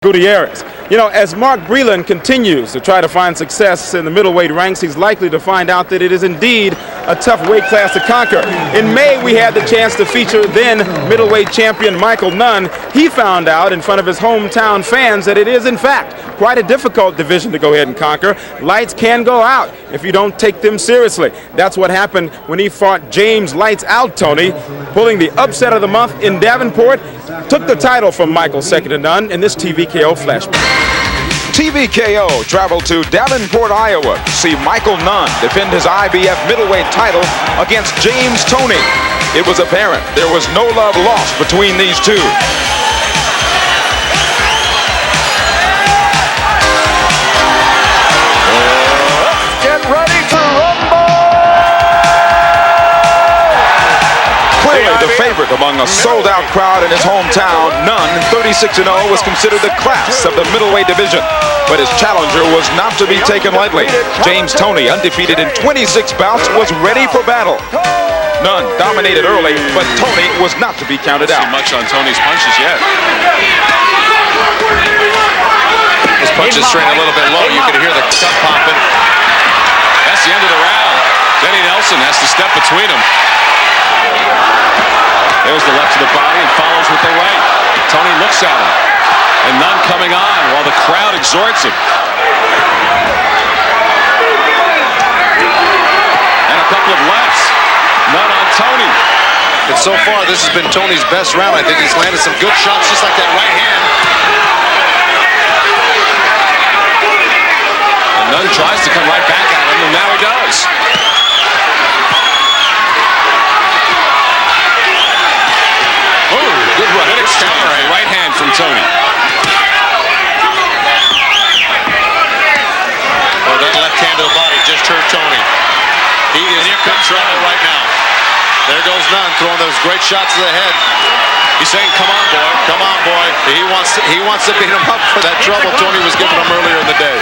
Gutierrez. You know, as Mark Breland continues to try to find success in the middleweight ranks, he's likely to find out that it is indeed a tough weight class to conquer. In May, we had the chance to feature then middleweight champion Michael Nunn. He found out in front of his hometown fans that it is, in fact, quite a difficult division to go ahead and conquer. Lights can go out if you don't take them seriously. That's what happened when he fought James Lights Out Toney, pulling the upset of the month in Davenport. Took the title from Michael second to none in this TVKO flashback. TVKO traveled to Davenport, Iowa to see Michael Nunn defend his IBF middleweight title against James Toney. It was apparent there was no love lost between these two. Get ready to rumble! Clearly the favorite among a sold-out crowd in his hometown, Nunn, 36-0, was considered the class of the middleweight division. But his challenger was not to be taken lightly. James Toney, undefeated in 26 bouts, was ready for battle. Nunn dominated early, but Toney was not to be counted out. Not much on Toney's punches yet. His punches straight a little bit low. You can hear the cup popping. That's the end of the round. Denny Nelson has to step between them. There's the left to the body and follows with the right. Toney looks at him. And Nunn coming on while the crowd exhorts him. And a couple of lefts. Nunn on Toney. And so far, this has been Toney's best round. I think he's landed some good shots, just like that right hand. And Nunn tries to come right back at him, and now he does. Oh, good right. Good exchange. Right hand from Toney. Oh, that left hand to the body just hurt Toney. He is in trouble right now. There goes Nunn throwing those great shots to the head. He's saying, come on, boy. Come on, boy. He wants to beat him up for that trouble Toney was giving him earlier in the day.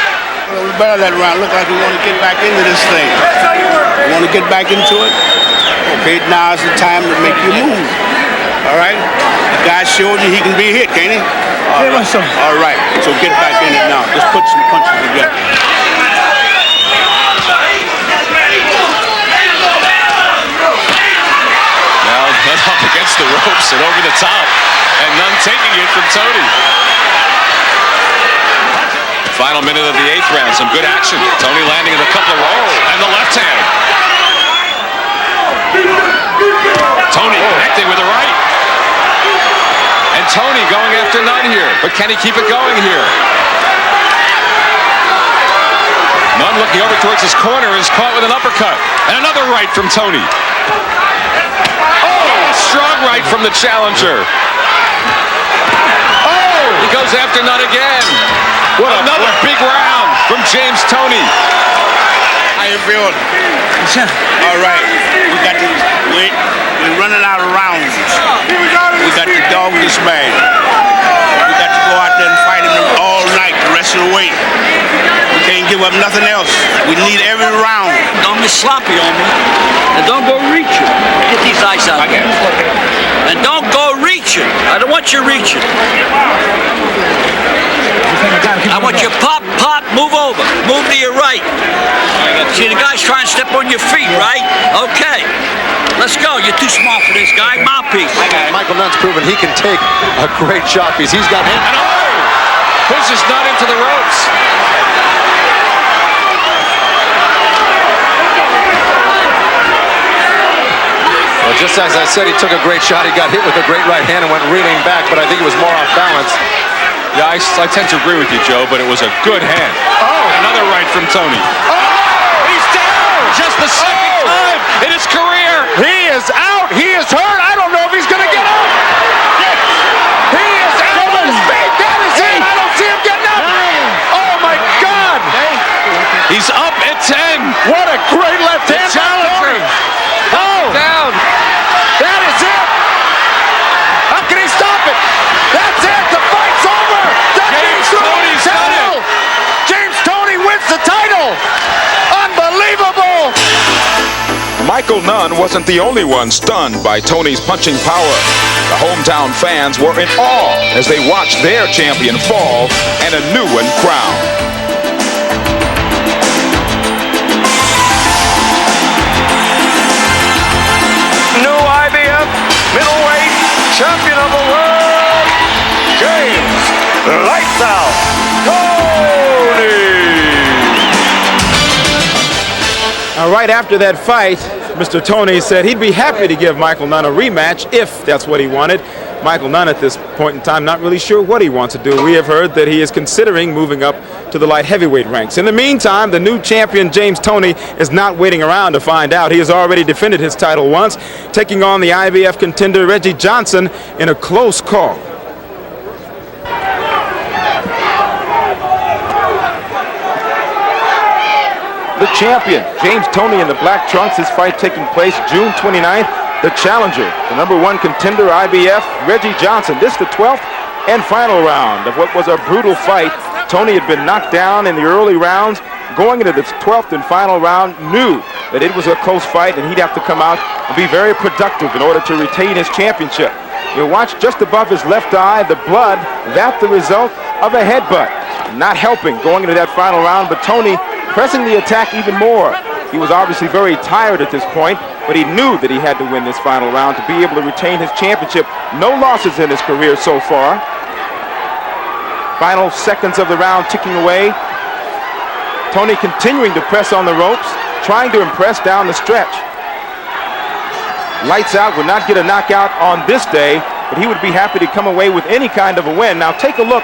Well, we better that round. Look like we want to get back into this thing. You want to get back into it? Okay, now's the time to make you move. All right? The guy showed you he can be hit, can't he? All right. So get back in it now. Let's put some punches together. Now Nunn up against the ropes and over the top. And Nunn taking it from Toney. Final minute of the 8th round. Some good action. Toney landing in a couple of rolls. And the left hand. Toney connecting with the right. And Toney going after Nunn here. But can he keep it going here? Nunn looking over towards his corner is caught with an uppercut. And another right from Toney. Oh, strong right from the challenger. Oh, he goes after Nunn again. Another big round from James Toney. How you feeling? All right. We got to wait. We're running out of rounds. We got to dog this man. We got to go out there and fight him all night, the rest of the way. We can't give up nothing else. We need every round. Don't be sloppy on me. And don't go reaching. Get these eyes out. And don't go reaching. I don't want you reaching. I want you pop, move over. Move to your right. See, the guy's trying to step on your feet, right? Okay. Let's go. You're too small for this guy. Mouthpiece. Michael Nunn's proven he can take a great shot piece. He's got him. And pushes Nunn into the ropes. Well, just as I said, he took a great shot. He got hit with a great right hand and went reeling back, but I think it was more off balance. Yeah, I tend to agree with you, Joe, but it was a good hand. Oh, another right from Toney. Oh, he's down! Just the second time in his career. He is out. He is hurt. I don't know if he's going to get up. He is out on his feet. That is it. I don't see him getting up. Oh, my God. He's up at 10. What a great left hand. Challenger. Oh, Down. that is it. How can he stop it? That's it. The fight's over. James Toney's done it. James Toney wins the title. Unbelievable. Mike Michael Nunn wasn't the only one stunned by Tony's punching power. The hometown fans were in awe as they watched their champion fall and a new one crowned. New IBF middleweight champion of the world, James Lights Out Tony. Now, right after that fight, Mr. Tony said he'd be happy to give Michael Nunn a rematch if that's what he wanted. Michael Nunn at this point in time not really sure what he wants to do. We have heard that he is considering moving up to the light heavyweight ranks. In the meantime, the new champion James Toney is not waiting around to find out. He has already defended his title once, taking on the IBF contender Reggie Johnson in a close call. The champion, James Toney in the black trunks, his fight taking place June 29th. The challenger, the #1 contender, IBF, Reggie Johnson. This is the 12th and final round of what was a brutal fight. Toney had been knocked down in the early rounds. Going into this 12th and final round, knew that it was a close fight and he'd have to come out and be very productive in order to retain his championship. You'll watch just above his left eye, the blood, that the result of a headbutt. Not helping going into that final round, but Toney pressing the attack even more. He was obviously very tired at this point, but he knew that he had to win this final round to be able to retain his championship. No losses in his career so far. Final seconds of the round ticking away. Toney continuing to press on the ropes, trying to impress down the stretch. Lights Out would not get a knockout on this day, but he would be happy to come away with any kind of a win. Now take a look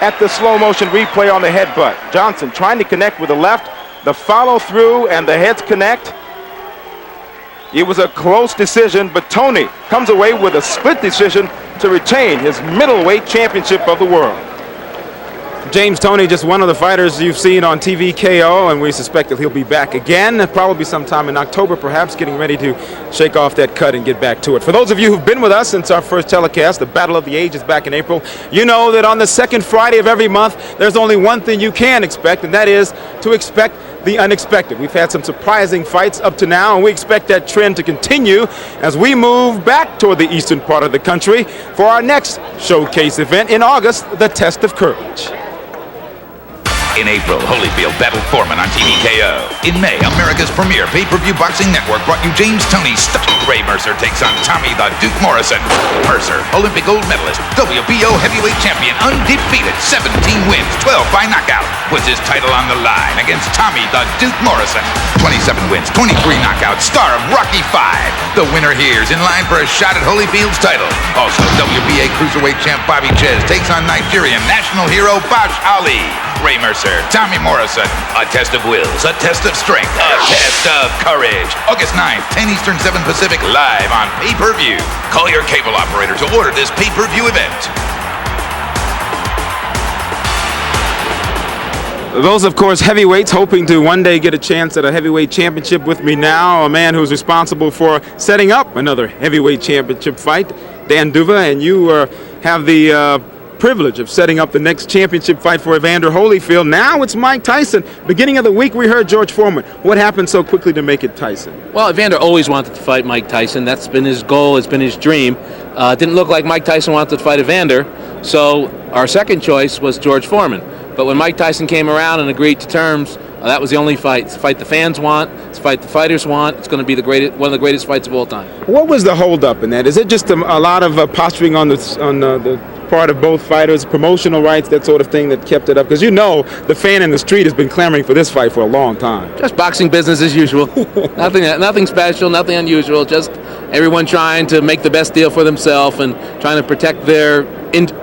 at the slow motion replay on the headbutt. Johnson trying to connect with the left, the follow through, and the heads connect. It was a close decision, but Toney comes away with a split decision to retain his middleweight championship of the world. James Toney, just one of the fighters you've seen on TVKO, and we suspect that he'll be back again, probably sometime in October, perhaps, getting ready to shake off that cut and get back to it. For those of you who've been with us since our first telecast, the Battle of the Ages back in April, you know that on the second Friday of every month, there's only one thing you can expect, and that is to expect the unexpected. We've had some surprising fights up to now, and we expect that trend to continue as we move back toward the eastern part of the country for our next showcase event in August, the Test of Courage. In April, Holyfield battled Foreman on TVKO. In May, America's premier pay-per-view boxing network brought you James Toney. Ray Mercer takes on Tommy the Duke Morrison. Mercer, Olympic gold medalist, WBO heavyweight champion, undefeated, 17 wins, 12 by knockout, puts his title on the line against Tommy the Duke Morrison. 27 wins, 23 knockouts, star of Rocky V. The winner here is in line for a shot at Holyfield's title. Also, WBA cruiserweight champ Bobby Chez takes on Nigerian national hero Bash Ali. Ray Mercer, Tommy Morrison, a test of wills, a test of strength, a test of courage. August 9th, 10 Eastern, 7 Pacific, live on pay-per-view. Call your cable operator to order this pay-per-view event. Those, of course, heavyweights hoping to one day get a chance at a heavyweight championship with me now, a man who's responsible for setting up another heavyweight championship fight, Dan Duva, and you have the privilege of setting up the next championship fight for Evander Holyfield. Now it's Mike Tyson. Beginning of the week, we heard George Foreman. What happened so quickly to make it Tyson? Well, Evander always wanted to fight Mike Tyson. That's been his goal. It's been his dream. Didn't look like Mike Tyson wanted to fight Evander, so our second choice was George Foreman. But when Mike Tyson came around and agreed to terms, that was the only fight. It's the fight the fans want. It's the fight the fighters want. It's going to be one of the greatest fights of all time. What was the holdup in that? Is it just a lot of posturing on the part of both fighters, promotional rights, that sort of thing that kept it up? Because you know the fan in the street has been clamoring for this fight for a long time. Just boxing business as usual. Nothing special, nothing unusual. Just everyone trying to make the best deal for themselves and trying to protect their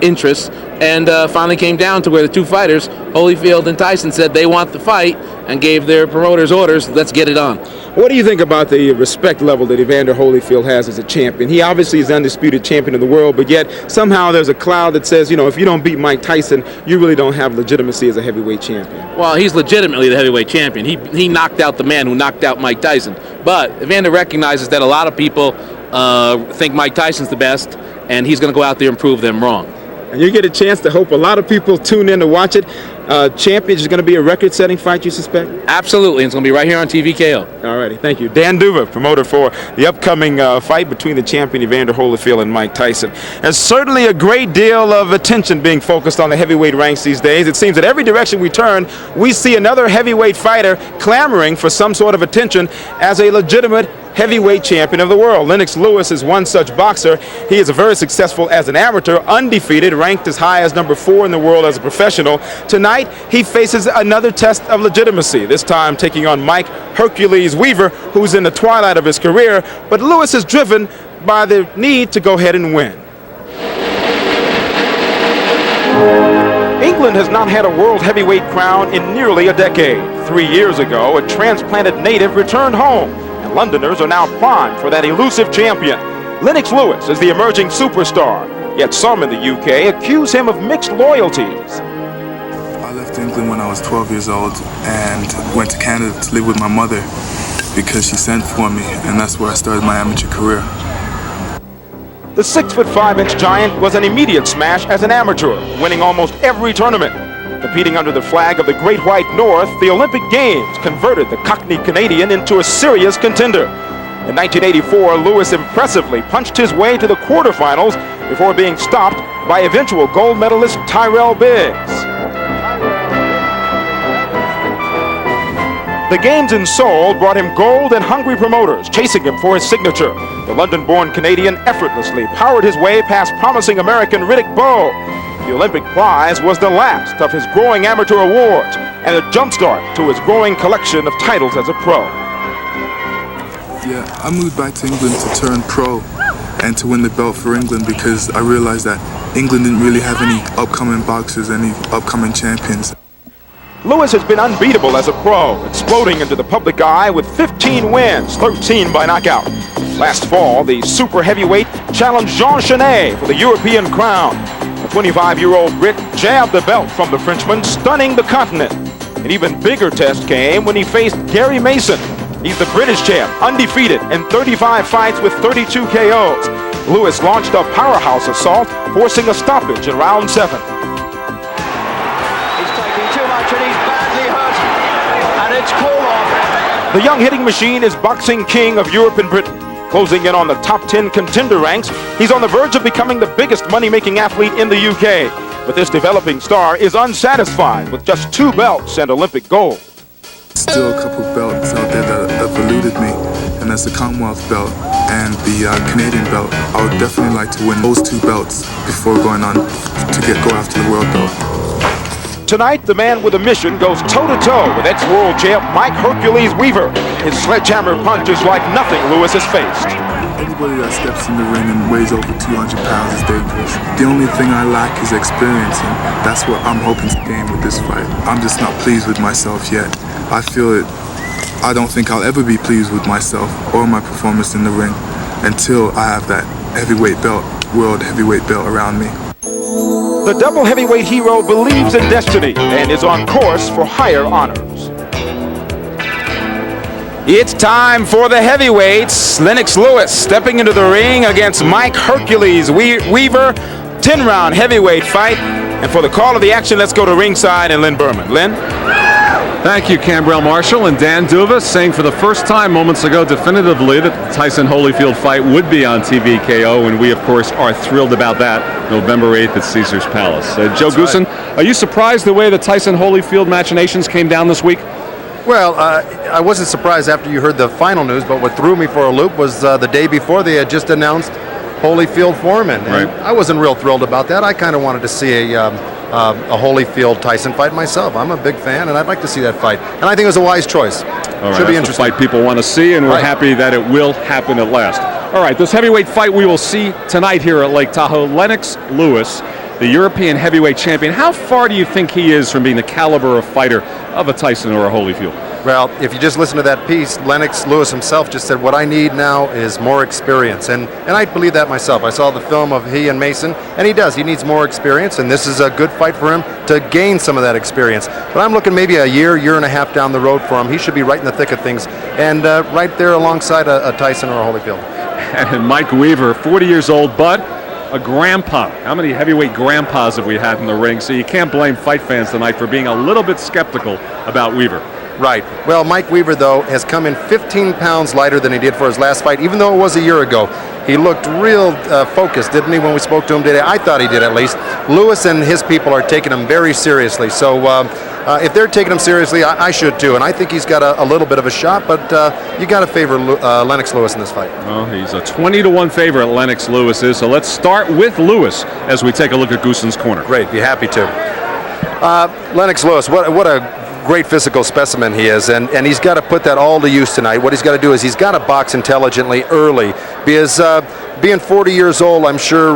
interests. And finally came down to where the two fighters, Holyfield and Tyson, said they want the fight and gave their promoters orders, let's get it on. What do you think about the respect level that Evander Holyfield has as a champion? He obviously is the undisputed champion of the world, but yet somehow there's a cloud that says, you know, if you don't beat Mike Tyson, you really don't have legitimacy as a heavyweight champion. Well, he's legitimately the heavyweight champion. He knocked out the man who knocked out Mike Tyson. But Evander recognizes that a lot of people think Mike Tyson's the best, and he's going to go out there and prove them wrong. And you get a chance to hope a lot of people tune in to watch it. Champions is going to be a record-setting fight, you suspect? Absolutely. It's going to be right here on TVKO. All righty. Thank you. Dan Duva, promoter for the upcoming fight between the champion Evander Holyfield and Mike Tyson. There's certainly a great deal of attention being focused on the heavyweight ranks these days. It seems that every direction we turn, we see another heavyweight fighter clamoring for some sort of attention as a legitimate heavyweight champion of the world. Lennox Lewis is one such boxer. He is very successful as an amateur, undefeated, ranked as high as number 4 in the world as a professional. Tonight, he faces another test of legitimacy, this time taking on Mike Hercules Weaver, who's in the twilight of his career, but Lewis is driven by the need to go ahead and win. England has not had a world heavyweight crown in nearly a decade. 3 years ago, a transplanted native returned home. Londoners are now primed for that elusive champion. Lennox Lewis is the emerging superstar, yet some in the UK accuse him of mixed loyalties. I left England when I was 12 years old and went to Canada to live with my mother because she sent for me, and that's where I started my amateur career. The 6'5" giant was an immediate smash as an amateur, winning almost every tournament. Competing under the flag of the Great White North, the Olympic Games converted the Cockney Canadian into a serious contender. In 1984, Lewis impressively punched his way to the quarterfinals before being stopped by eventual gold medalist Tyrell Biggs. The Games in Seoul brought him gold and hungry promoters chasing him for his signature. The London-born Canadian effortlessly powered his way past promising American Riddick Bowe. The Olympic prize was the last of his growing amateur awards and a jumpstart to his growing collection of titles as a pro. Yeah, I moved back to England to turn pro and to win the belt for England because I realized that England didn't really have any upcoming boxers, any upcoming champions. Lewis has been unbeatable as a pro, exploding into the public eye with 15 wins, 13 by knockout. Last fall, the super heavyweight challenged Jean Genet for the European crown. The 25-year-old Brit jabbed the belt from the Frenchman, stunning the continent. An even bigger test came when he faced Gary Mason. He's the British champ, undefeated in 35 fights with 32 KOs. Lewis launched a powerhouse assault, forcing a stoppage in round 7. He's taking too much and he's badly hurt. And it's call-off. The young hitting machine is boxing king of Europe and Britain. Closing in on the top 10 contender ranks, he's on the verge of becoming the biggest money-making athlete in the UK. But this developing star is unsatisfied with just 2 belts and Olympic gold. Still a couple belts out there that have eluded me, and that's the Commonwealth belt and the Canadian belt. I would definitely like to win those 2 belts before going on to go after the world belt. Tonight, the man with a mission goes toe-to-toe with ex-world champ Mike Hercules Weaver. His sledgehammer punch is like nothing Lewis has faced. Anybody that steps in the ring and weighs over 200 pounds is dangerous. The only thing I lack is experience, and that's what I'm hoping to gain with this fight. I'm just not pleased with myself yet. I feel it. I don't think I'll ever be pleased with myself or my performance in the ring until I have that heavyweight belt, world heavyweight belt around me. The double heavyweight hero believes in destiny and is on course for higher honors. It's time for the heavyweights. Lennox Lewis stepping into the ring against Mike Hercules Weaver. 10-round heavyweight fight. And for the call of the action, let's go to ringside and Lynn Berman. Lynn? Thank you, Cambrell Marshall and Dan Duva, saying for the first time moments ago definitively that the Tyson-Holyfield fight would be on TVKO, and we, of course, are thrilled about that. November 8th at Caesars Palace. Joe Goosen, are you surprised the way the Tyson-Holyfield machinations came down this week? Well, I wasn't surprised after you heard the final news, but what threw me for a loop was the day before they had just announced Holyfield Foreman. Right. And I wasn't real thrilled about that. I kind of wanted to see a Holyfield-Tyson fight myself. I'm a big fan, and I'd like to see that fight. And I think it was a wise choice. All right, should be that's interesting. the fight people want to see, and we're happy that it will happen at last. All right, this heavyweight fight we will see tonight here at Lake Tahoe. Lennox Lewis, the European heavyweight champion. How far do you think he is from being the caliber of fighter of a Tyson or a Holyfield? Well, if you just listen to that piece, Lennox Lewis himself just said, what I need now is more experience. And I believe that myself. I saw the film of he and Mason, and he does. He needs more experience, and this is a good fight for him to gain some of that experience. But I'm looking maybe a year and a half down the road for him. He should be right in the thick of things, and right there alongside a Tyson or a Holyfield. And Mike Weaver, 40 years old, but a grandpa. How many heavyweight grandpas have we had in the ring? So you can't blame fight fans tonight for being a little bit skeptical about Weaver. Right. Well, Mike Weaver, though, has come in 15 pounds lighter than he did for his last fight, even though it was a year ago. He looked real focused, didn't he, when we spoke to him today? I thought he did, at least. Lewis and his people are taking him very seriously. So if they're taking him seriously, I should too. And I think he's got a little bit of a shot, but you got to favor Lennox Lewis in this fight. Well, he's a 20-1 favorite, Lennox Lewis is. So let's start with Lewis as we take a look at Gooson's corner. Great, be happy to. Lennox Lewis, what a great physical specimen he is, and he's got to put that all to use tonight. What he's got to do is he's got to box intelligently early, because being 40 years old, I'm sure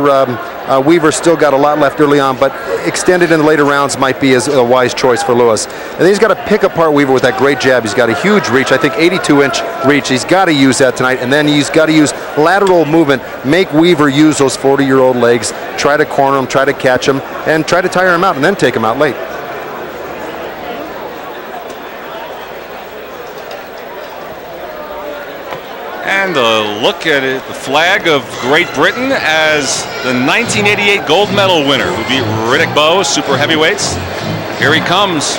Weaver's still got a lot left early on, but extended in the later rounds might be a wise choice for Lewis. And then he's got to pick apart Weaver with that great jab. He's got a huge reach, I think 82-inch reach. He's got to use that tonight, and then he's got to use lateral movement, make Weaver use those 40-year-old legs, try to corner him, try to catch him, and try to tire him out, and then take him out late. And a look at it, the flag of Great Britain as the 1988 gold medal winner who beat Riddick Bowe, super heavyweights. Here he comes.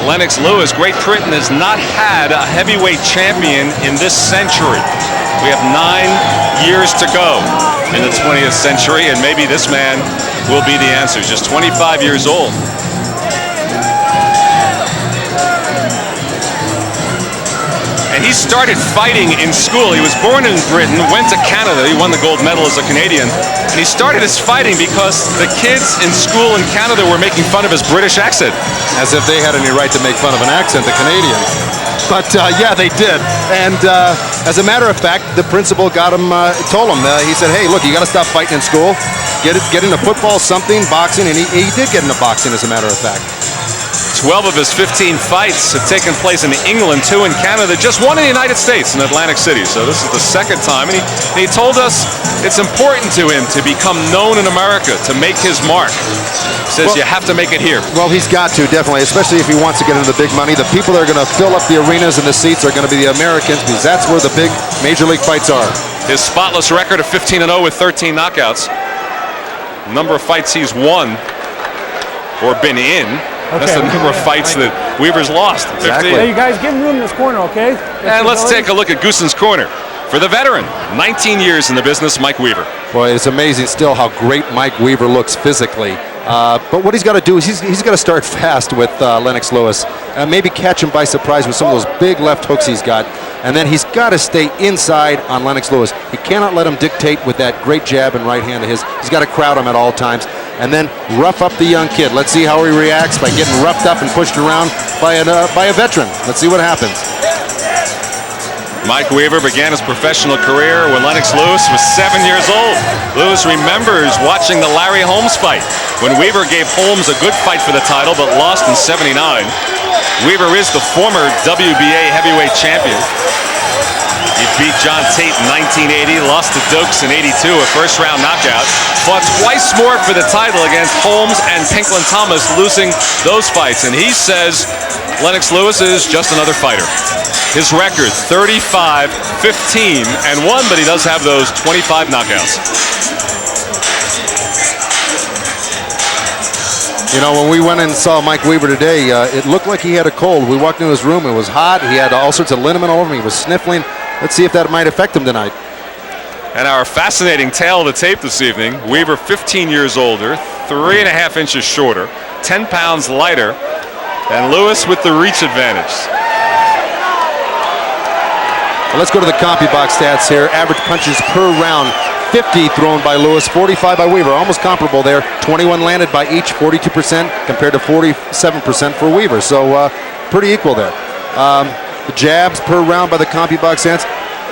Lennox Lewis. Great Britain has not had a heavyweight champion in this century. We have 9 years to go in the 20th century, and maybe this man will be the answer. Just 25 years old. And he started fighting in school. He was born in Britain, went to Canada. He won the gold medal as a Canadian. And he started his fighting because the kids in school in Canada were making fun of his British accent. As if they had any right to make fun of an accent, the Canadians. But yeah, they did. And as a matter of fact, the principal got him, told him, he said, hey, look, you got to stop fighting in school. Get into football, something, boxing. And he did get into boxing, as a matter of fact. 12 of his 15 fights have taken place in England, 2 in Canada, just 1 in the United States in Atlantic City. So this is the second time. And he told us it's important to him to become known in America, to make his mark. He says you have to make it here. Well, he's got to, definitely, especially if he wants to get into the big money. The people that are going to fill up the arenas and the seats are going to be the Americans, because that's where the big major league fights are. His spotless record of 15-0 with 13 knockouts. The number of fights he's won or been in. Okay, that's the number of fights that Weaver's lost. Exactly. Hey, you guys give him room in this corner, okay? And let's take a look at Gooson's corner. For the veteran, 19 years in the business, Mike Weaver. Boy, it's amazing still how great Mike Weaver looks physically. But what he's got to do is he's got to start fast with Lennox Lewis. Maybe catch him by surprise with some of those big left hooks he's got. And then he's got to stay inside on Lennox Lewis. He cannot let him dictate with that great jab and right hand of his. He's got to crowd him at all times. And then rough up the young kid. Let's see how he reacts by getting roughed up and pushed around by a veteran. Let's see what happens. Mike Weaver began his professional career when Lennox Lewis was 7 years old. Lewis remembers watching the Larry Holmes fight when Weaver gave Holmes a good fight for the title but lost in '79. Weaver is the former WBA heavyweight champion. He beat John Tate in 1980, lost to Dokes in '82, a first-round knockout. Fought twice more for the title against Holmes and Pinklin Thomas, losing those fights. And he says Lennox Lewis is just another fighter. His record, 35, 15, and 1, but he does have those 25 knockouts. You know, when we went and saw Mike Weaver today, it looked like he had a cold. We walked into his room, it was hot, he had all sorts of liniment all over him, he was sniffling. Let's see if that might affect him tonight. And our fascinating tale of the tape this evening, Weaver 15 years older, 3.5 inches shorter, 10 pounds lighter, and Lewis with the reach advantage. Well, let's go to the CompuBox stats here. Average punches per round, 50 thrown by Lewis, 45 by Weaver. Almost comparable there. 21 landed by each, 42% compared to 47% for Weaver. So pretty equal there. The jabs per round by the CompuBox stats.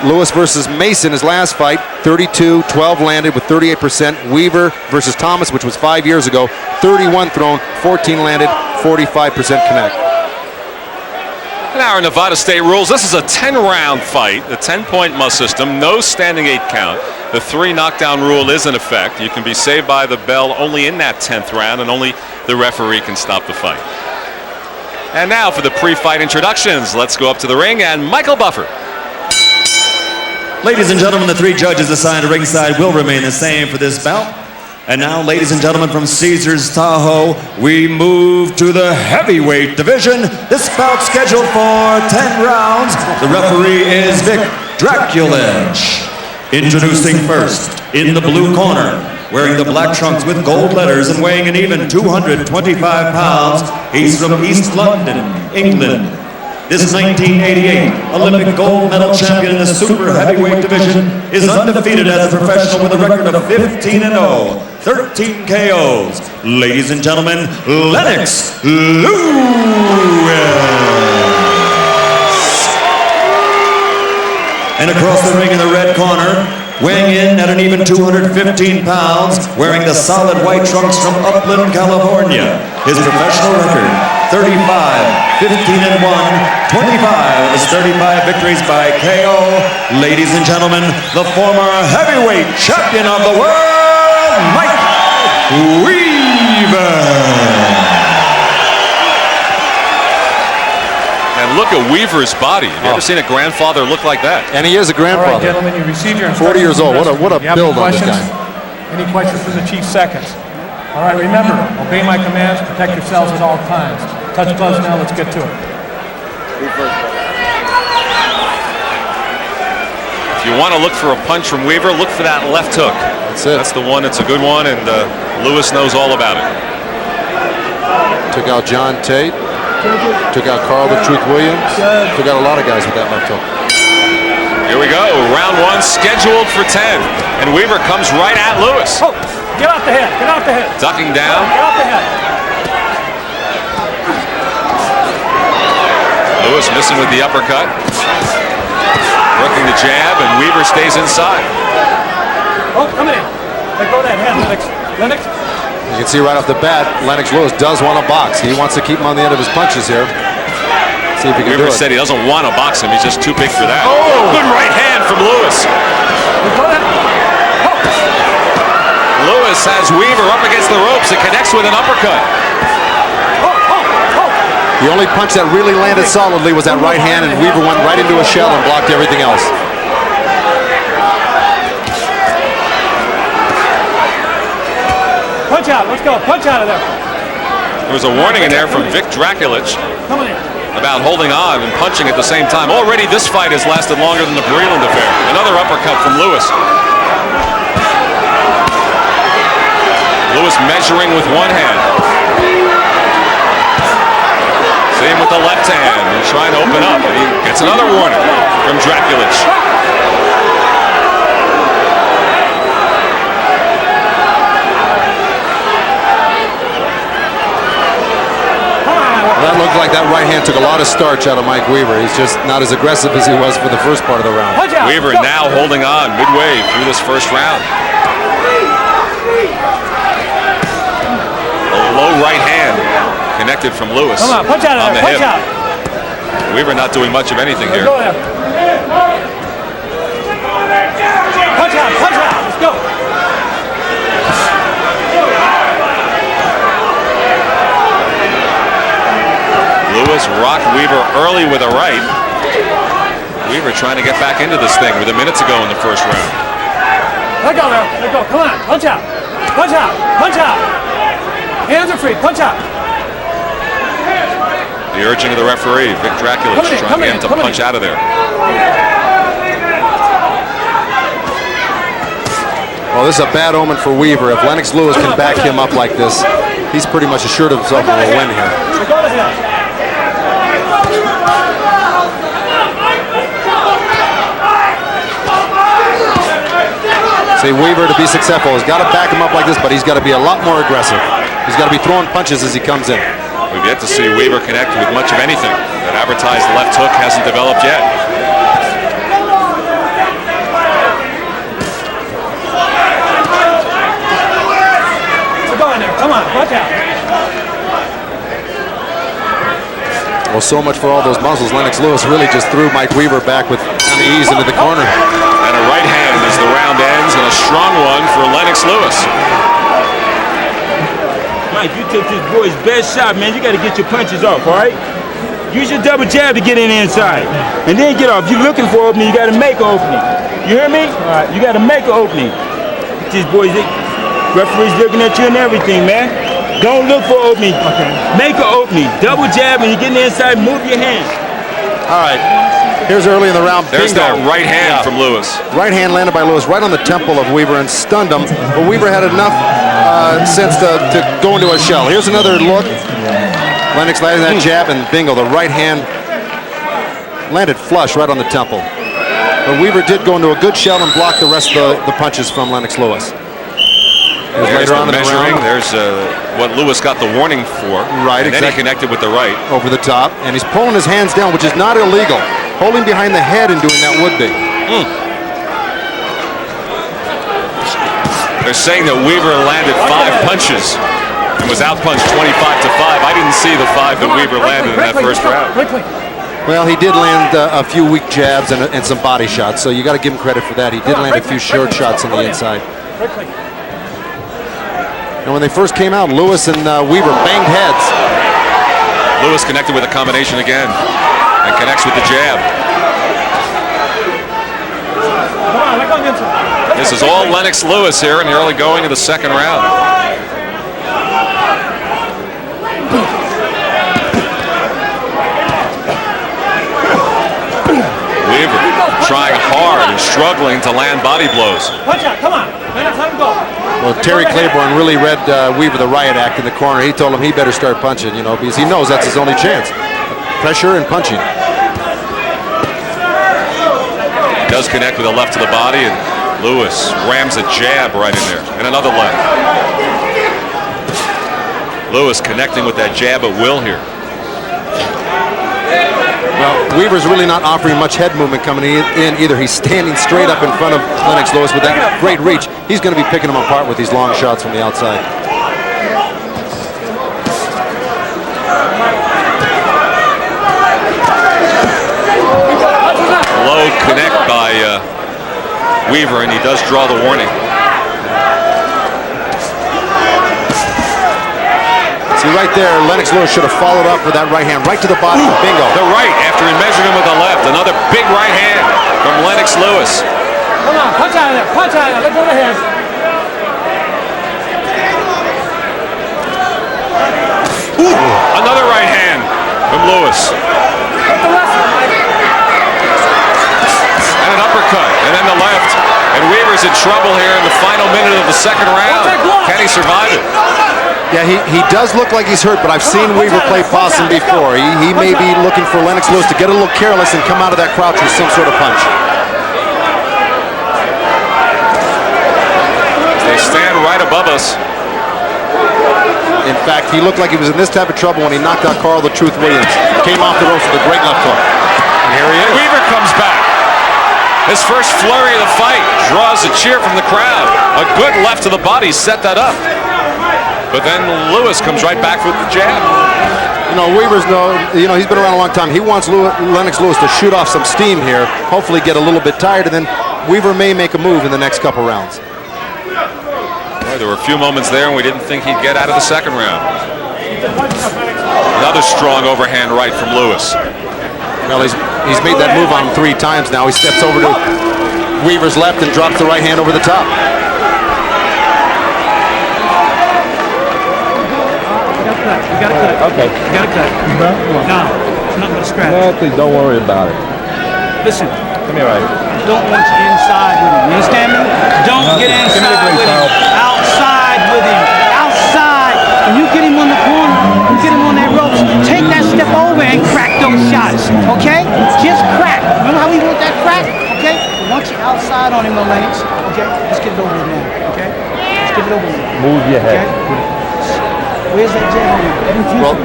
Lewis versus Mason, his last fight, 32, 12 landed with 38%. Weaver versus Thomas, which was 5 years ago, 31 thrown, 14 landed, 45% connect. In our Nevada State rules, this is a 10-round fight, the 10-point must system, no standing 8 count. The 3 knockdown rule is in effect. You can be saved by the bell only in that 10th round, and only the referee can stop the fight. And now for the pre-fight introductions. Let's go up to the ring, and Michael Buffer. Ladies and gentlemen, the 3 judges assigned to ringside will remain the same for this bout. And now, ladies and gentlemen, from Caesars Tahoe, we move to the heavyweight division. This bout scheduled for 10 rounds. The referee is Vic Draculage. Introducing first, in the blue corner, wearing the black trunks with gold letters and weighing an even 225 pounds, he's from East London, England. This 1988 Olympic gold medal champion in the super heavyweight division is undefeated as a professional with a record of 15-0, 13 KOs. Ladies and gentlemen, Lennox Lewis. And across the ring in the red corner, weighing in at an even 215 pounds, wearing the solid white trunks from Upland, California. His professional record, 35, 15-1, 25 is 35 victories by KO. Ladies and gentlemen, the former heavyweight champion of the world, Mike Weaver. And look at Weaver's body. Have you ever seen a grandfather look like that? And he is a grandfather. All right, gentlemen, you received your 40 years old. What a You have build any on this questions? guy. Any questions from the chief seconds? All right, remember, obey my commands, protect yourselves at all times. Touch gloves now, let's get to it. If you want to look for a punch from Weaver, look for that left hook. That's it. That's the one. It's a good one, and Lewis knows all about it. Took out John Tate. Took out Carl the Truth Williams. Took out a lot of guys with that left hook. Here we go. Round 1 scheduled for 10. And Weaver comes right at Lewis. Oh, get off the head. Get off the head. Ducking down. Get off the head. Lewis missing with the uppercut. Working the jab, and Weaver stays inside. Oh, come in. Let go of that head, Lennox. Lennox. You can see right off the bat, Lennox Lewis does want to box. He wants to keep him on the end of his punches here. See if he can Weaver do it. said he doesn't want to box him. He's just too big for that. Oh, good right hand from Lewis. Lewis has Weaver up against the ropes. It connects with an uppercut. The only punch that really landed solidly was that right hand, and Weaver went right into a shell and blocked everything else. Punch out. Let's go. Punch out of there. There was a warning in there from Vic Draculage Come on in. about holding on and punching at the same time. Already this fight has lasted longer than the Breland affair. Another uppercut from Lewis. Lewis measuring with one hand. Same with the left hand. He's trying to open up, and he gets another warning from Draculage. That looked like that right hand took a lot of starch out of Mike Weaver. He's just not as aggressive as he was for the first part of the round. Weaver now holding on midway through this first round. A low right hand connected from Lewis. Come on, punch out of on there. the Punch hip. out. Weaver not doing much of anything here. Go there. Punch out. Punch out. Let's go. Lewis rocked Weaver early with a right. Weaver trying to get back into this thing with a minute to go in the first round. Let go there. Let go. Come on. Punch out. Punch out. Punch out. Hands are free. Punch out. The urging of the referee, Vic Draculage, trying to get him to punch out of there. Well, this is a bad omen for Weaver. If Lennox Lewis can back him up like this, he's pretty much assured of himself of a win here. Go to him. See, Weaver, to be successful, has got to back him up like this, but he's got to be a lot more aggressive. He's got to be throwing punches as he comes in. We've yet to see Weaver connect with much of anything. That advertised left hook hasn't developed yet. Go in there. Come on. Watch out. Well, so much for all those muscles. Lennox Lewis really just threw Mike Weaver back with kind of ease into the corner. And a right hand as the round ends, and a strong one for Lennox Lewis. Mike, you took this boy's best shot, man. You got to get your punches off, all right? Use your double jab to get in the inside. And then get off. If you're looking for opening, you got to make opening. You hear me? All right. You got to make an opening. These boys, referees looking at you and everything, man. Don't look for opening. Okay. Make an opening. Double jab when you get in the inside, move your hands. All right. Here's early in the round. There's Bingo. that right hand from Lewis. Right hand landed by Lewis right on the temple of Weaver and stunned him. But Weaver had enough sense to go into a shell. Here's another look. Lennox landing that jab, and bingo, the right hand landed flush right on the temple. But Weaver did go into a good shell and block the rest of the punches from Lennox Lewis. There's later on the in the measuring. round. There's what Lewis got the warning for. Right, and then he connected with the right. Over the top, and he's pulling his hands down, which is not illegal. Holding behind the head and doing that would be. They're saying that Weaver landed 5 punches and was outpunched 25-5. I didn't see the 5 that Weaver landed in that first round. Well, he did land a few weak jabs and some body shots, so you got to give him credit for that. He did land a few short shots on the inside. And when they first came out, Lewis and Weaver banged heads. Lewis connected with a combination again and connects with the jab. This is all Lennox Lewis here in the early going of the second round. Weaver trying hard and struggling to land body blows. Punch out, come on. Let him go. Well, Terry Claiborne really read Weaver the riot act in the corner. He told him he better start punching, you know, because he knows that's his only chance. Pressure and punching. He does connect with a left to the body, and Lewis rams a jab right in there, and another left. Lewis connecting with that jab at will here. Well, Weaver's really not offering much head movement coming in either. He's standing straight up in front of Lennox Lewis with that great reach. He's going to be picking him apart with these long shots from the outside. Low connect by Weaver, and he does draw the warning. See right there, Lennox Lewis should have followed up with that right hand right to the body. Bingo. The right after he measured him with the left. Another big right hand from Lennox Lewis. Come on, punch out of there, punch out of there. Let go of the head. Another right hand from Lewis. And an uppercut, and then the left. And Weaver's in trouble here in the final minute of the second round. Can he survive it? Yeah, he does look like he's hurt, but I've seen Weaver play possum before. He may be looking for Lennox Lewis to get a little careless and come out of that crouch with some sort of punch. They stand right above us. In fact, he looked like he was in this type of trouble when he knocked out Carl the Truth Williams. Came off the ropes with a great left hook. And here he is. Weaver comes back. His first flurry of the fight draws a cheer from the crowd. A good left to the body set that up. But then Lewis comes right back with the jab. You know, he's been around a long time. He wants Lennox Lewis to shoot off some steam here, hopefully get a little bit tired, and then Weaver may make a move in the next couple rounds. Boy, there were a few moments there, and we didn't think he'd get out of the second round. Another strong overhand right from Lewis. Well, he's made that move on him 3 times now. He steps over to Weaver's left and drops the right hand over the top. You gotta cut. Okay. You gotta cut. No, it's not gonna scratch. No, please don't worry about it. Listen. Come here, right. Don't want you inside with him. You understand me? Don't get inside with him. Outside with him. Outside. When you get him on the corner, you get him on that ropes, take that step over and crack those shots. Okay? Just crack. Remember how we want that crack? Okay? Once you're outside on him, no Lennox. Okay? Let's get it over with now. Okay? Let's get it over with. Move your head. Where's that jab? Well,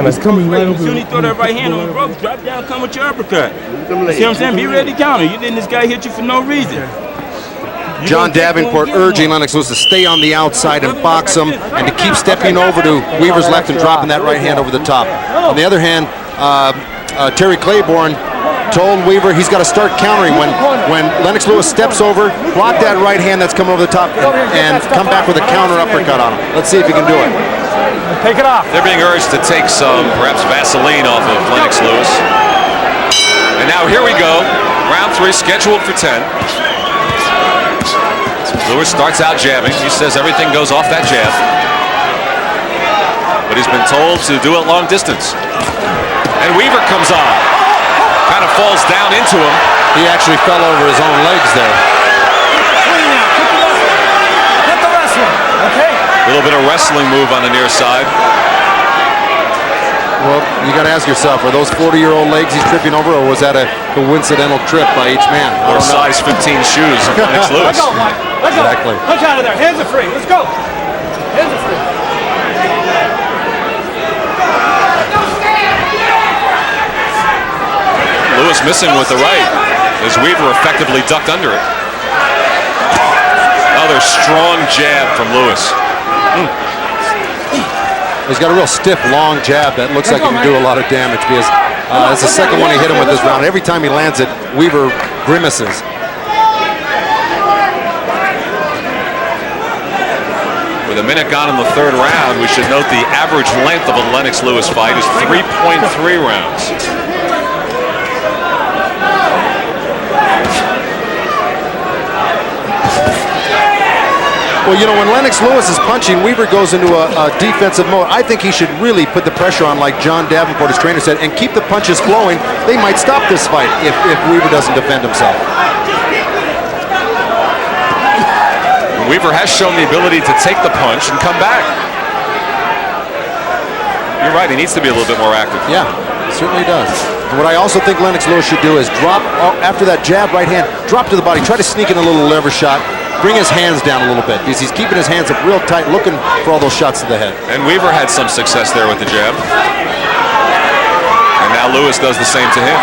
it's coming right over. As soon as you throw that right hand on the ropes, drop down, come with your uppercut. See what I'm saying? Be ready to counter. You letting this guy hit you for no reason. John Davenport urging Lennox Lewis to stay on the outside and box him, and to keep stepping over to Weaver's left and dropping that right hand over the top. On the other hand, Terry Claiborne told Weaver he's got to start countering when Lennox Lewis steps over, block that right hand that's coming over the top, and come back with a counter uppercut on him. Let's see if he can do it. Take it off. They're being urged to take some, perhaps Vaseline off of Lennox Lewis. And now here we go. Round 3 scheduled for 10. Lewis starts out jabbing. He says everything goes off that jab. But he's been told to do it long distance. And Weaver comes on. Kind of falls down into him. He actually fell over his own legs there. Hit the wrestler. Okay. A little bit of wrestling move on the near side. Well, you got to ask yourself, are those 40-year-old legs he's tripping over, or was that a coincidental trip by each man? Or size 15 shoes of Lennox Lewis. Let's go, Mike. Let's Exactly. go. Punch out of there. Hands are free. Let's go. Hands are free. Lewis missing with the right as Weaver effectively ducked under it. Another strong jab from Lewis. He's got a real stiff, long jab that looks like he can do a lot of damage because it's the second one he hit him with this round. Every time he lands it, Weaver grimaces. With a minute gone in the third round, we should note the average length of a Lennox Lewis fight is 3.3 rounds. Well, you know, when Lennox Lewis is punching, Weaver goes into a defensive mode. I think he should really put the pressure on, like John Davenport, his trainer, said, and keep the punches flowing. They might stop this fight if Weaver doesn't defend himself. Weaver has shown the ability to take the punch and come back. You're right, he needs to be a little bit more active. Yeah, certainly does. And what I also think Lennox Lewis should do is drop, after that jab, right hand, drop to the body, try to sneak in a little lever shot, bring his hands down a little bit because he's keeping his hands up real tight, looking for all those shots to the head. And Weaver had some success there with the jab. And now Lewis does the same to him.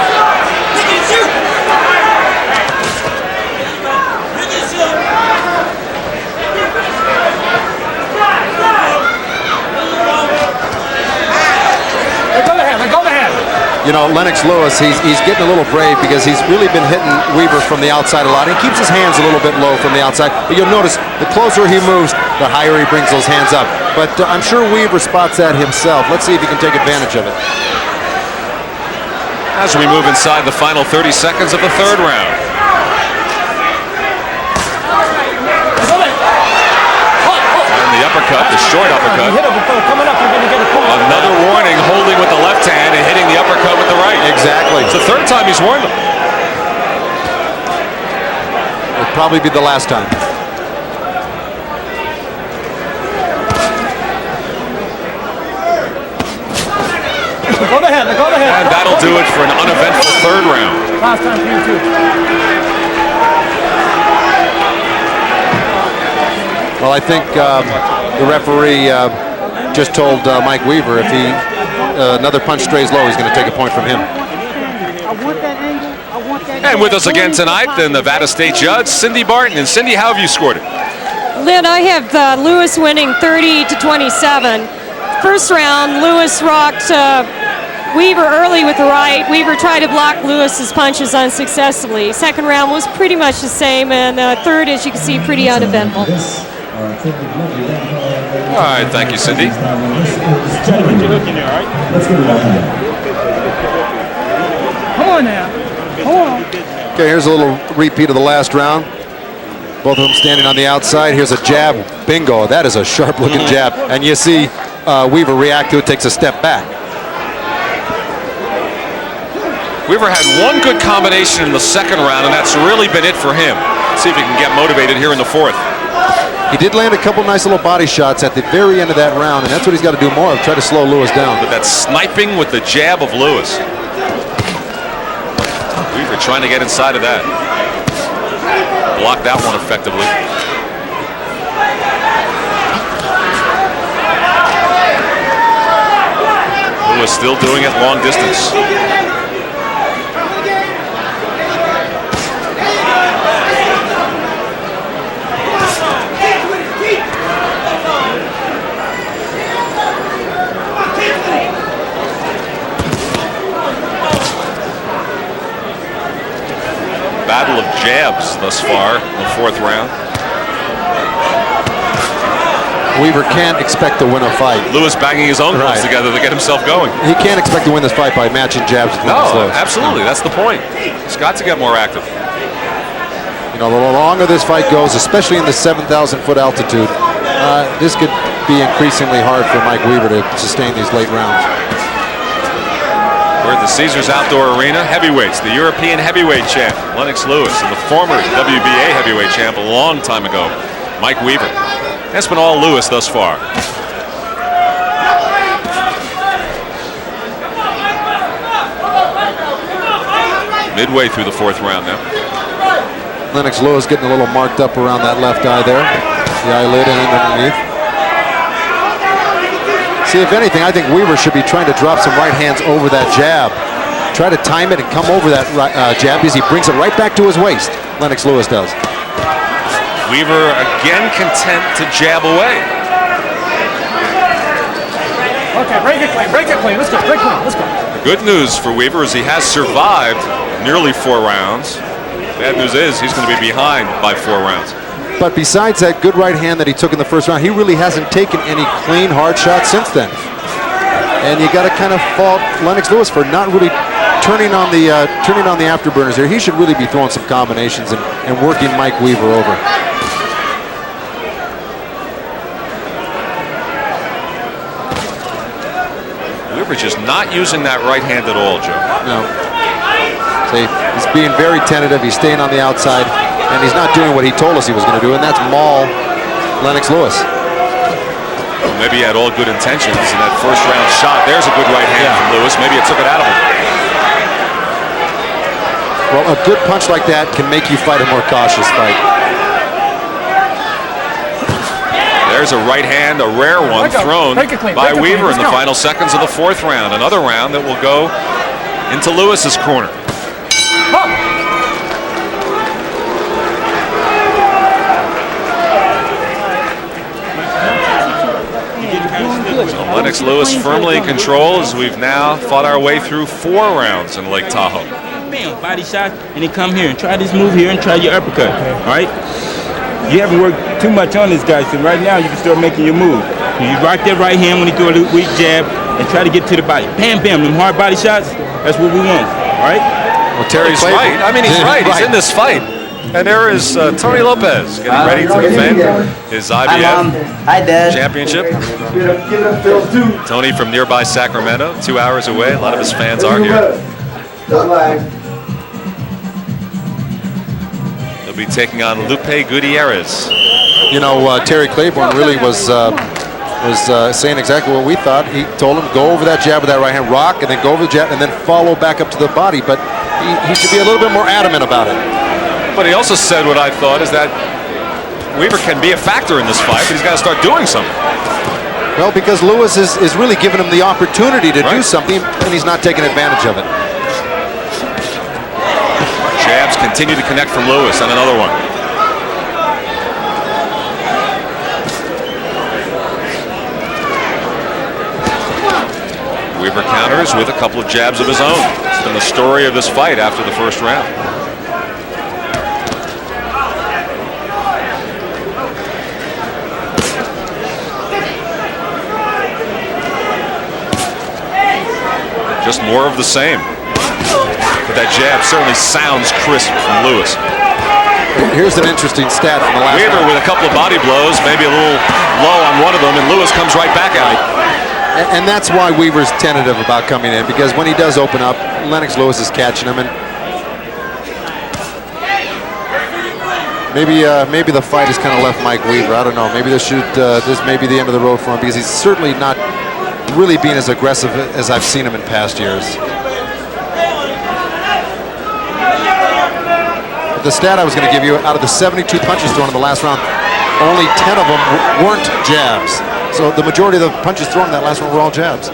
You know, Lennox Lewis, he's getting a little brave because he's really been hitting Weaver from the outside a lot. He keeps his hands a little bit low from the outside. But you'll notice the closer he moves, the higher he brings those hands up. But I'm sure Weaver spots that himself. Let's see if he can take advantage of it. As we move inside the final 30 seconds of the third round. And the uppercut, the short uppercut. Another warning, holding with the left hand and hitting the uppercut with the right. Exactly. It's the third time he's warned him. It'll probably be the last time. Go ahead. And that'll do it for an uneventful third round. Last time for you too. Well, I think the referee just told Mike Weaver if another punch strays low, he's going to take a point from him. And with us again tonight, the Nevada State judge, Cindy Barton. And Cindy, how have you scored it? Lynn, I have Lewis winning 30-27. First round, Lewis rocked Weaver early with the right. Weaver tried to block Lewis's punches unsuccessfully. Second round was pretty much the same, and third, as you can see, pretty uneventful. All right, thank you, Cindy. Come on now. Come on. Okay, here's a little repeat of the last round. Both of them standing on the outside. Here's a jab. Bingo. That is a sharp-looking jab. And you see Weaver react to it, takes a step back. Weaver had one good combination in the second round, and that's really been it for him. Let's see if he can get motivated here in the fourth. He did land a couple nice little body shots at the very end of that round, and that's what he's got to do more of, try to slow Lewis down. But that sniping with the jab of Lewis. Weaver trying to get inside of that. Blocked that one effectively. Lewis still doing it long distance. Battle of jabs thus far in the fourth round. Weaver can't expect to win a fight. Lewis banging his own gloves together to get himself going. He can't expect to win this fight by matching jabs with Lennox Lewis. Absolutely. That's the point. He's got to get more active. You know, the longer this fight goes, especially in the 7,000-foot altitude, this could be increasingly hard for Mike Weaver to sustain these late rounds. We're at the Caesars Outdoor Arena. Heavyweights, the European heavyweight champ, Lennox Lewis, and the former WBA heavyweight champ a long time ago, Mike Weaver. That's been all Lewis thus far. Midway through the fourth round now. Lennox Lewis getting a little marked up around that left eye there. The eyelid and underneath. See, if anything, I think Weaver should be trying to drop some right hands over that jab. Try to time it and come over that jab because he brings it right back to his waist. Lennox Lewis does. Weaver again content to jab away. Okay, break it clean. Let's go, break clean, let's go. The good news for Weaver is he has survived nearly 4 rounds. Bad news is he's going to be behind by 4 rounds. But besides that good right hand that he took in the first round, he really hasn't taken any clean, hard shots since then. And you got to kind of fault Lennox Lewis for not really turning on the afterburners here. He should really be throwing some combinations and working Mike Weaver over. Weaver just not using that right hand at all, Joe. No. See, he's being very tentative. He's staying on the outside, and he's not doing what he told us he was going to do, and that's maul Lennox Lewis. Well, maybe he had all good intentions in that first round shot. There's a good right hand from Lewis. Maybe it took it out of him. Well, a good punch like that can make you fight a more cautious fight. There's a right hand, a rare one, thrown by Weaver in the final seconds of the fourth round. Another round that will go into Lewis's corner. So Lennox Lewis firmly in control as we've now fought our way through 4 rounds in Lake Tahoe. Bam, body shot, and then come here and try this move here and try your uppercut. All right? You haven't worked too much on this guy, so right now you can start making your move. You rock that right hand when he throw a weak jab and try to get to the body. Bam, bam, them hard body shots, that's what we want. All right? Well, Terry's right. I mean, he's right. He's in this fight. And there is Tony Lopez getting ready to defend his IBF championship. Tony from nearby Sacramento, 2 hours away. A lot of his fans are here. He'll be taking on Lupe Gutierrez. You know, Terry Claiborne really was saying exactly what we thought. He told him, go over that jab with that right hand, rock, and then go over the jab, and then follow back up to the body. But he should be a little bit more adamant about it. But he also said what I thought is that Weaver can be a factor in this fight, but he's got to start doing something. Well, because Lewis is really giving him the opportunity to do something, and he's not taking advantage of it. Jabs continue to connect from Lewis on another one. Weaver counters with a couple of jabs of his own. It's been the story of this fight after the first round. Just more of the same. But that jab certainly sounds crisp from Lewis. Here's an interesting stat from the last Weaver round. with a couple of body blows, maybe a little low on one of them, and Lewis comes right back at it. And that's why Weaver's tentative about coming in, because when he does open up, Lennox Lewis is catching him, and maybe the fight has kind of left Mike Weaver. I don't know. Maybe this may be the end of the road for him, because he's certainly not really being as aggressive as I've seen him in past years. The stat I was going to give you, out of the 72 punches thrown in the last round, only 10 of them weren't jabs. So the majority of the punches thrown in that last round were all jabs.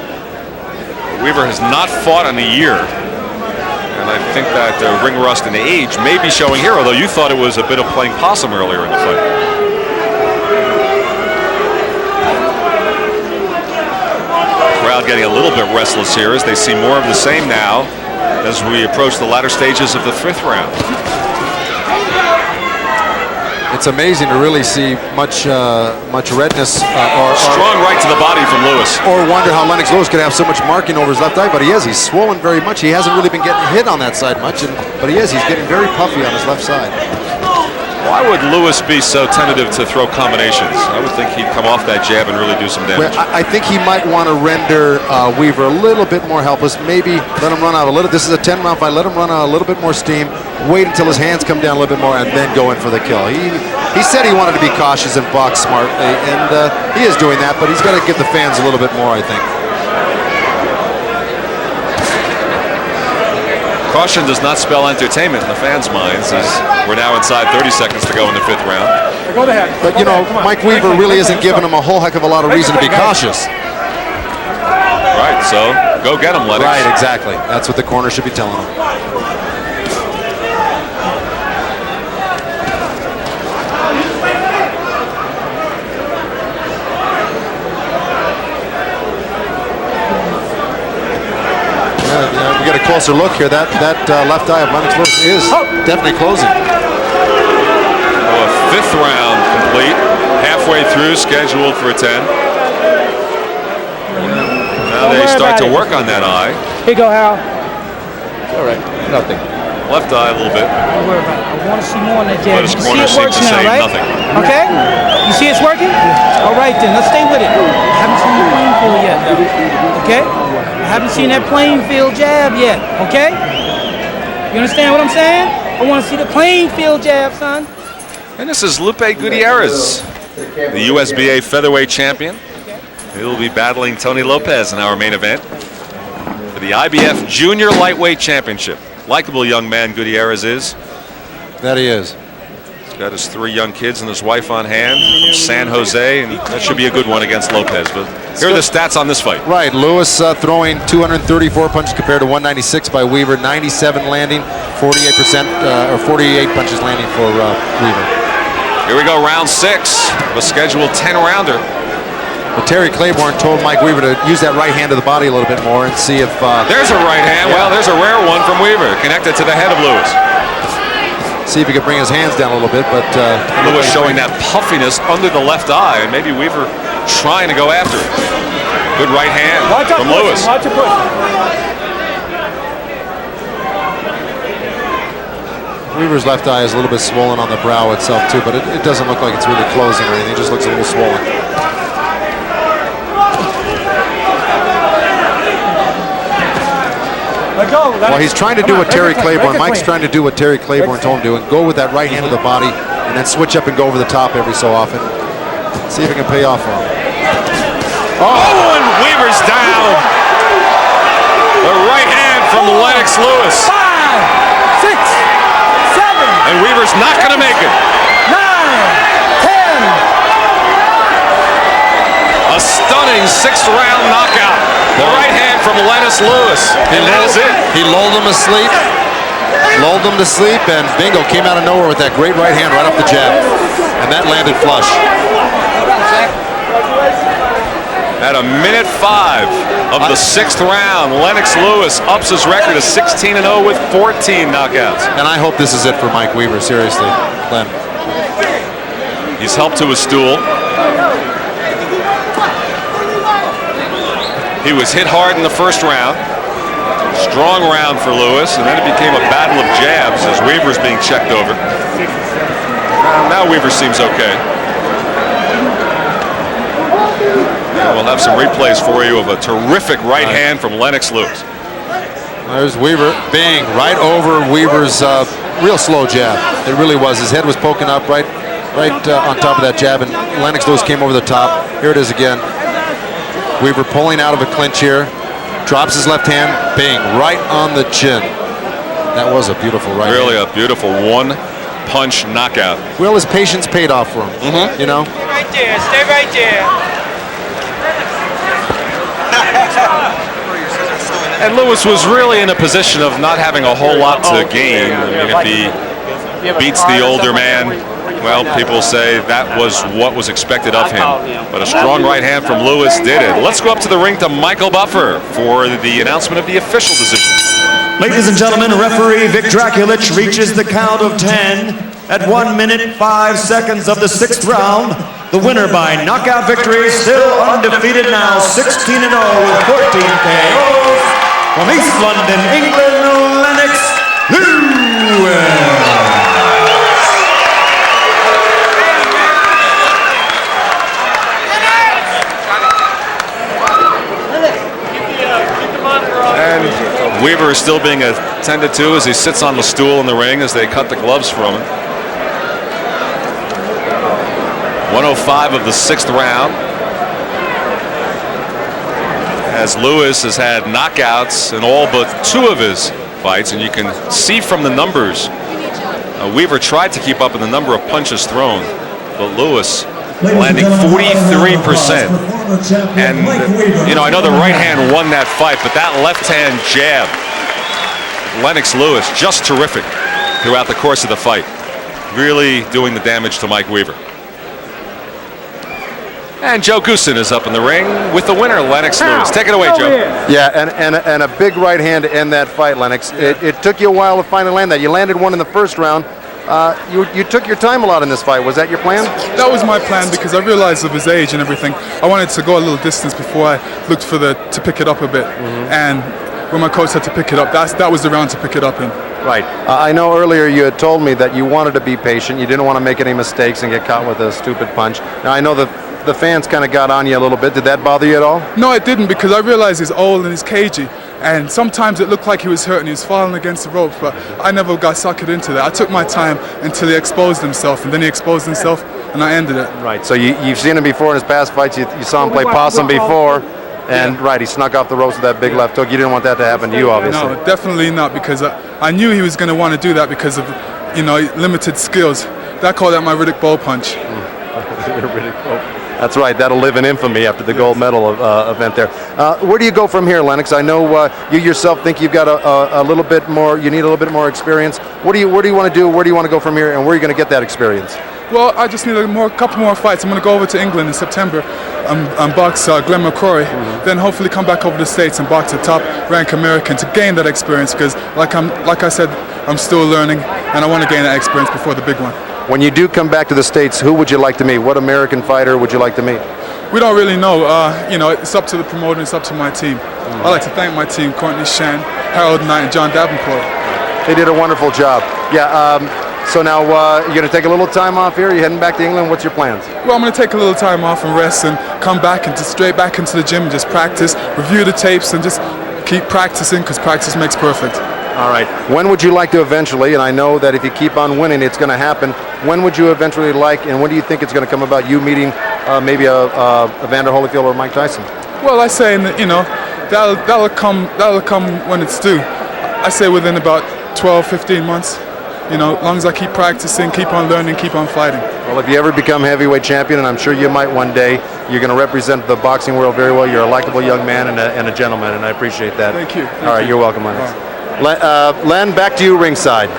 Weaver has not fought in a year. And I think that ring rust and age may be showing here, although you thought it was a bit of playing possum earlier in the fight. Crowd getting a little bit restless here as they see more of the same now as we approach the latter stages of the 5th round. It's amazing to really see much redness or strong right to the body from Lewis. Or wonder how Lennox Lewis could have so much marking over his left eye, but he is. He's swollen very much. He hasn't really been getting hit on that side much, but he is. He's getting very puffy on his left side. Why would Lewis be so tentative to throw combinations? I would think he'd come off that jab and really do some damage. Well, I think he might want to render Weaver a little bit more helpless. Maybe let him run out a little. This is a 10-round fight. Let him run out a little bit more steam. Wait until his hands come down a little bit more, and then go in for the kill. He said he wanted to be cautious and box smartly, and he is doing that. But he's got to get the fans a little bit more, I think. Caution does not spell entertainment in the fans' minds, as we're now inside 30 seconds to go in the 5th round. Go ahead. But, you know, Mike Weaver really isn't giving him a whole heck of a lot of reason to be cautious. Right, so go get him, Lennox. Right, exactly. That's what the corner should be telling him. We get a closer look here. That left eye of Lennox Lewis is definitely closing. Oh, a 5th round complete. Halfway through, scheduled for 10. Now they start to work on that eye. Here you go, Hal. All right, nothing. Left eye a little bit. Don't worry about it. I want to see more on that jab. But his You corner see it seems works to now, say right? nothing. Okay? You see it's working? All right, then. Let's stay with it. I haven't seen the playing field yet, though. Okay? I haven't seen that playing field jab yet. Okay? You understand what I'm saying? I want to see the playing field jab, son. And this is Lupe Gutierrez, the USBA featherweight champion. He will be battling Tony Lopez in our main event for the IBF Junior Lightweight Championship. Likeable young man Gutierrez is. That he is. He's got his 3 young kids and his wife on hand from San Jose, and that should be a good one against Lopez. But here are the stats on this fight. Right, Lewis throwing 234 punches compared to 196 by Weaver, 97 landing, 48% or 48 punches landing for Weaver. Here we go, round 6 of a scheduled 10-rounder. But Terry Claiborne told Mike Weaver to use that right hand of the body a little bit more and see if... there's a right hand. Well, there's a rare one from Weaver, connected to the head of Lewis. See if he could bring his hands down a little bit, but... Lewis showing that puffiness under the left eye, and maybe Weaver trying to go after it. Good right hand from Lewis. Watch your push. Weaver's left eye is a little bit swollen on the brow itself, too, but it doesn't look like it's really closing or anything. It just looks a little swollen. Well, he's trying to do what Terry Claiborne, Mike's trying to do what Terry Claiborne told him to do, and go with that right hand of the body, and then switch up and go over the top every so often. See if it can pay off for him. Oh, and Weaver's down. The right hand from Lennox Lewis. 5, 6, 7. And Weaver's not going to make it. 9, 10. A stunning 6th round knockout. The right hand from Lennox Lewis. And that is it. He lulled him asleep. Lulled him to sleep, and bingo, came out of nowhere with that great right hand right off the jab. And that landed flush. At a minute 5 of the 6th round, Lennox Lewis ups his record to 16-0 with 14 knockouts. And I hope this is it for Mike Weaver, seriously, Len. He's helped to his stool. He was hit hard in the 1st round. Strong round for Lewis, and then it became a battle of jabs as Weaver's being checked over. Now Weaver seems okay. And we'll have some replays for you of a terrific right hand from Lennox Lewis. There's Weaver, bang, right over Weaver's real slow jab. It really was. His head was poking up right on top of that jab, and Lennox Lewis came over the top. Here it is again. Weaver pulling out of a clinch here, drops his left hand, bang, right on the chin. That was a beautiful right Really hand. a beautiful one-punch knockout. Well, his patience paid off for him, you know? Stay right there. Stay right there. And Lewis was really in a position of not having a whole lot to gain. I mean, if he beats the older man, well, people say that was what was expected of him. But a strong right hand from Lewis did it. Let's go up to the ring to Michael Buffer for the announcement of the official decision. Ladies and gentlemen, referee Vic Draculich reaches the count of 10 at 1 minute 5 seconds of the 6th round. The winner by knockout victory, still undefeated now, 16-0 with 14 KOs. From East London, England, Lennox Lewis. Weaver is still being attended to as he sits on the stool in the ring as they cut the gloves from him. 105 of the 6th round. As Lewis has had knockouts in all but 2 of his fights, and you can see from the numbers, Weaver tried to keep up in the number of punches thrown, but Lewis landing 43%. And, you know, I know the right hand won that fight, but that left hand jab, Lennox Lewis, just terrific throughout the course of the fight. Really doing the damage to Mike Weaver. And Joe Goosen is up in the ring with the winner, Lennox Lewis. Take it away, Joe. Yeah, and a big right hand to end that fight, Lennox. It took you a while to finally land that. You landed one in the first round. You took your time a lot in this fight. Was that your plan? That was my plan because I realized of his age and everything. I wanted to go a little distance before I looked for to pick it up a bit. And when my coach said to pick it up, that was the round to pick it up in. Right. I know earlier you had told me that you wanted to be patient. You didn't want to make any mistakes and get caught with a stupid punch. Now I know that the fans kind of got on you a little bit. Did that bother you at all? No, it didn't, because I realized he's old and he's cagey. And sometimes it looked like he was hurt and he was falling against the ropes, but I never got suckered into that. I took my time until he exposed himself, and then he exposed himself, and I ended it. Right, so you've seen him before in his past fights. You saw him play possum before, and right, he snuck off the ropes with that big left hook. You didn't want that to happen to you, obviously. No, definitely not, because I knew he was going to want to do that because of, you know, limited skills. I call that my Riddick Bowe punch. That's right. That'll live in infamy after the gold medal event there. Where do you go from here, Lennox? I know you yourself think you've got a little bit more. You need a little bit more experience. Where do you want to do? Where do you want to go from here? And where are you going to get that experience? Well, I just need a couple more fights. I'm going to go over to England in September and box Glenn McCrory. Then hopefully come back over to the States and box a top-ranked American to gain that experience. Because, like I said, I'm still learning, and I want to gain that experience before the big one. When you do come back to the States, who would you like to meet? What American fighter would you like to meet? We don't really know. You know, it's up to the promoter, it's up to my team. I'd like to thank my team, Courtney Shan, Harold Knight, and John Davenport. They did a wonderful job. Yeah, so now you're going to take a little time off here? You're heading back to England? What's your plans? Well, I'm going to take a little time off and rest and come back and just straight back into the gym and just practice, review the tapes, and just keep practicing because practice makes perfect. All right. When would you like to eventually, and I know that if you keep on winning, it's going to happen, when would you eventually like, and when do you think it's going to come about you meeting maybe a Evander Holyfield or Mike Tyson? Well, I say, you know, that'll come when it's due. I say within about 12, 15 months. You know, as long as I keep practicing, keep on learning, keep on fighting. Well, if you ever become heavyweight champion, and I'm sure you might one day, you're going to represent the boxing world very well. You're a likable young man and a gentleman, and I appreciate that. Thank you. All right, you're welcome, Lennox. Len, back to you ringside.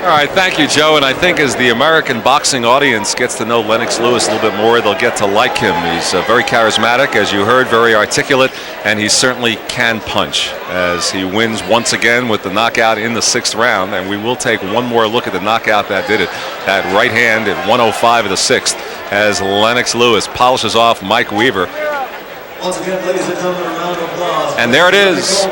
All right, thank you, Joe. And I think as the American boxing audience gets to know Lennox Lewis a little bit more, they'll get to like him. He's very charismatic, as you heard, very articulate, and he certainly can punch as he wins once again with the knockout in the 6th round. And we will take one more look at the knockout that did it. That right hand at 105 of the 6th as Lennox Lewis polishes off Mike Weaver. Once again, ladies and gentlemen, a round of applause. And there it is.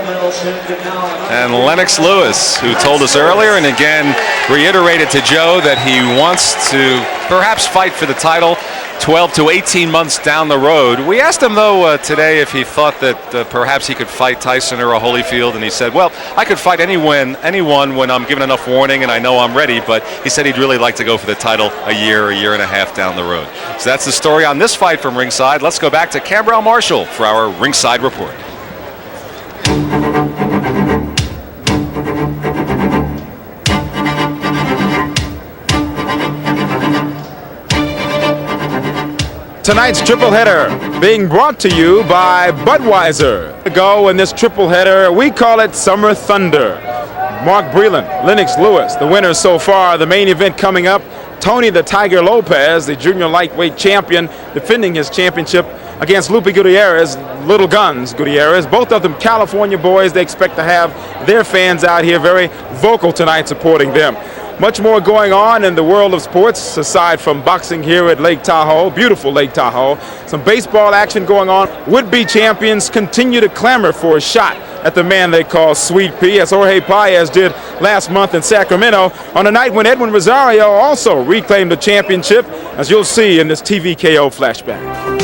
And Lennox Lewis, who told us earlier and again reiterated to Joe that he wants to perhaps fight for the title 12 to 18 months down the road. We asked him, though, today if he thought that perhaps he could fight Tyson or a Holyfield, and he said, well, I could fight anyone when I'm given enough warning and I know I'm ready, but he said he'd really like to go for the title a year and a half down the road. So that's the story on this fight from ringside. Let's go back to Cambrell Marshall for our ringside report. Tonight's triple header being brought to you by Budweiser. To go in this triple header, we call it Summer Thunder. Mark Breland, Lennox Lewis, the winners so far. The main event coming up, Tony the Tiger Lopez, the junior lightweight champion, defending his championship against Lupe Gutierrez, Little Guns Gutierrez. Both of them California boys. They expect to have their fans out here very vocal tonight supporting them. Much more going on in the world of sports aside from boxing here at Lake Tahoe, beautiful Lake Tahoe. Some baseball action going on. Would-be champions continue to clamor for a shot at the man they call Sweet Pea, as Jorge Paez did last month in Sacramento on a night when Edwin Rosario also reclaimed the championship, as you'll see in this TVKO flashback.